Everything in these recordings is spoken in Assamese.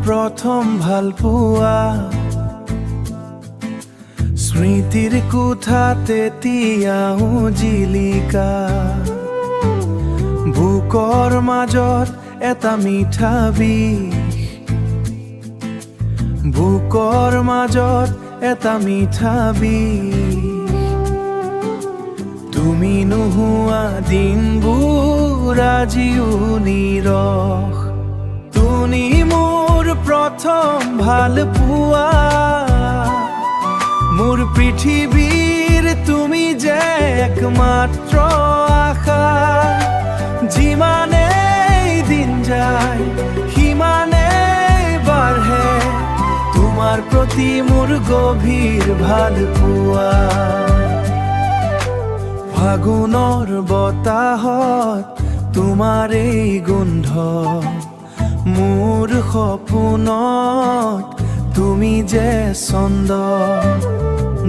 প্ৰথম ভাল পোৱা স্মৃতিৰ কোঠাতে তিয়াও জিলিকা বুকৰ মাজত এটা মিঠা বিষ বুকৰ মাজত এটা মিঠা বিষ তুমি নোহোৱা দিনবোৰ আজিও নিৰখ তুমি মোৰ প্ৰথম ভাল পোৱা মোৰ পৃথিৱীৰ তুমি যে একমাত্ৰ আশা যিমানেই দিন যায় সিমানেই বাঢ়ে তোমাৰ প্ৰতি মোৰ গভীৰ ভাল পোৱা ফাগুনৰ বতাহত তোমাৰ এই গোন্ধ মোৰ সপোনত তুমি যে ছন্দ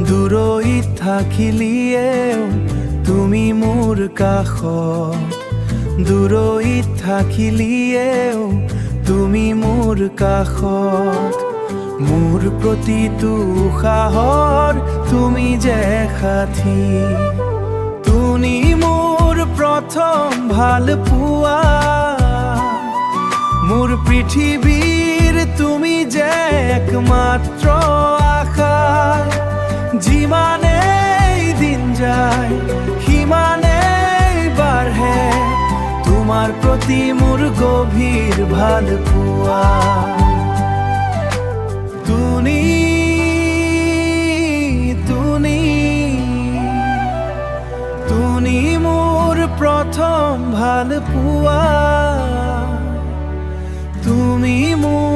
দূৰৈত থাকিলিয়েও তুমি মোৰ কাষত দূৰৈত থাকিলিয়েও তুমি মোৰ কাষত মোৰ প্ৰতিটো উশাহৰ তুমি যে সাথী তুমি মোৰ প্ৰথম ভাল পোৱা মোৰ পৃথিৱীৰ তুমি যে একমাত্ৰ আশা যিমানেই দিন যায় সিমানেই বাঢ়ে তোমাৰ প্ৰতি মোৰ গভীৰ ভাল পোৱা তুমি তুমি তুমি মোৰ প্ৰথম ভাল পোৱা তুমি মোৰ